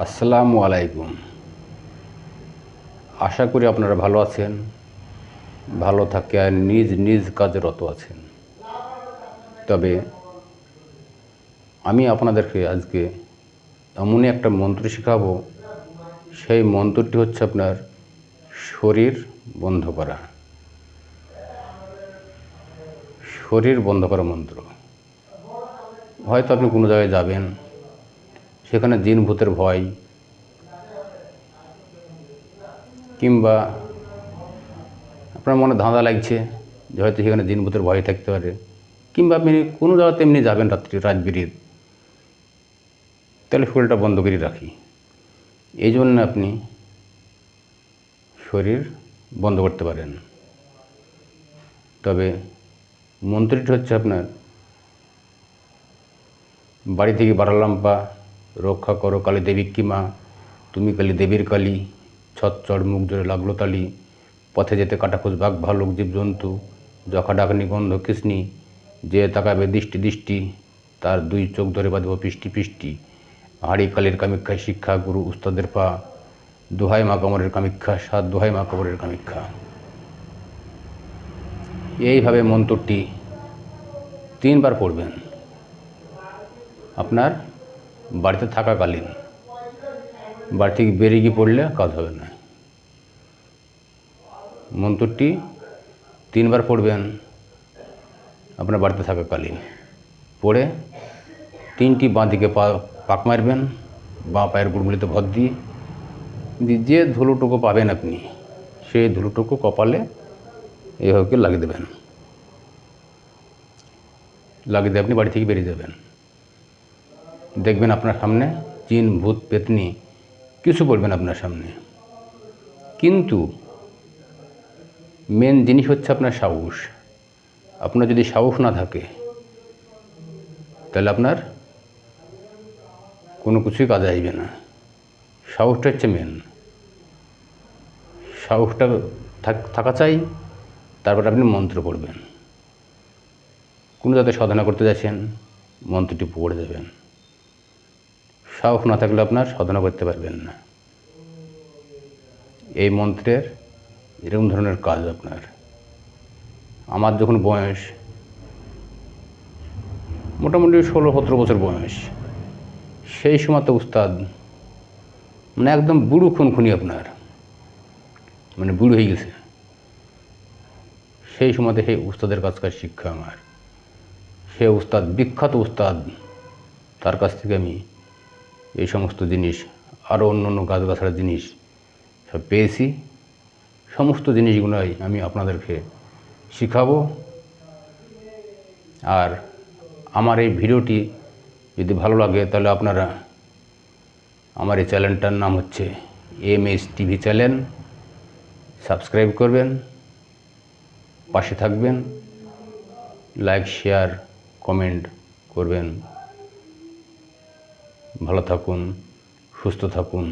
আসসালামু আলাইকুম। আশা করি আপনারা ভালো আছেন, ভালো থাকে আর নিজ নিজ কাজে রত আছেন। তবে আমি আপনাদেরকে আজকে এমনই একটা মন্ত্র শেখাবো, সেই মন্ত্রটি হচ্ছে আপনার শরীর বন্ধ করা। শরীর বন্ধ করা মন্ত্র। হয়তো আপনি কোনো জায়গায় যাবেন, সেখানে জিন ভূতের ভয়, কিংবা আপনার মনে ধাঁধা লাগছে যে হয়তো সেখানে জিন ভূতের ভয় থাকতে পারে, কিংবা আপনি কোনো জায়গাতে এমনি যাবেন রাত বিরেত, তাহলে শরীরটা বন্ধ করে রাখি। এই জন্য আপনি শরীর বন্ধ করতে পারেন। তবে মন্ত্রটি হচ্ছে আপনার বাড়ি থেকে বারালাম্পা রক্ষা করো কালী দেবী কি মা, তুমি কালী দেবীর কালী, ছট চড় মুখ জোরে লাগলো তালি, পথে যেতে কাটাখোঁজ বাঘ ভালুক জীবজন্তু, যখা ডাকনি গন্ধ কৃষ্ণি, যে তাকাবে দৃষ্টি দৃষ্টি, তার দুই চোখ ধরে বাঁধব পৃষ্টি পৃষ্টি, হাড়ি কালীর কামিক্ষায় শিক্ষা গুরু উস্তাদের পা, দোহাই মা কামরের কামিক্ষা সাত দোহাই মা কামরের কামিক্ষা। এইভাবে মন্ত্রটি 3 বার পড়বেন আপনার বাড়িতে থাকাকালীন। বাড়ি থেকে বেরিয়ে গিয়ে পড়লে কাজ হবে না। মন্ত্রটি 3 বার পড়বেন আপনার বাড়িতে থাকাকালীন। পড়ে 3টি বাঁ দিকে পাক মারবেন, বাঁ পায়ের গুড়গুলিতে ভর দিয়ে যে ধুলোটুকু পাবেন আপনি, সেই ধুলোটুকু কপালে এইভাবে লাগিয়ে দেবেন। লাগিয়ে দিয়ে আপনি বাড়ি থেকে বেরিয়ে যাবেন। দেখবেন আপনার সামনে জিন ভূত পেতনি কিছু পড়বেন আপনার সামনে। কিন্তু মেন জিনিস হচ্ছে আপনার সাহস। আপনার যদি সাহস না থাকে, তাহলে আপনার কোনো কিছুই কাজে আসবে না। সাহসটা হচ্ছে মেন। সাহসটা থাকা চাই। তারপর আপনি মন্ত্র পড়বেন। কোনো যাতে সাধনা করতে যাচ্ছেন, মন্ত্রটি পড়ে দেবেন। সাহস না থাকলে আপনার সাধনা করতে পারবেন না। এই মন্ত্রের এরকম ধরনের কাজ আপনার। আমার যখন বয়স মোটামুটি 16-17 বছর বয়স, সেই সময় তো উস্তাদ মানে একদম বুড়ো খুনখুনি আপনার, মানে বুড়ো হয়ে গেছে। সেই সময়তে সেই উস্তাদের কাছকার শিক্ষা আমার। সে উস্তাদ বিখ্যাত উস্তাদ, তার কাছ থেকে আমি এই সমস্ত জিনিস আরও অন্য অন্য গাছগাছাড়ার জিনিস সব পেয়েছি। সমস্ত জিনিসগুলোই আমি আপনাদেরকে শিখাবো। আর আমার এই ভিডিওটি যদি ভালো লাগে, তাহলে আপনারা আমার এই চ্যানেলটার নাম হচ্ছে MS টিভি চ্যানেল, সাবস্ক্রাইব করবেন, পাশে থাকবেন, লাইক শেয়ার কমেন্ট করবেন। ভালো থাকুন, সুস্থ থাকুন।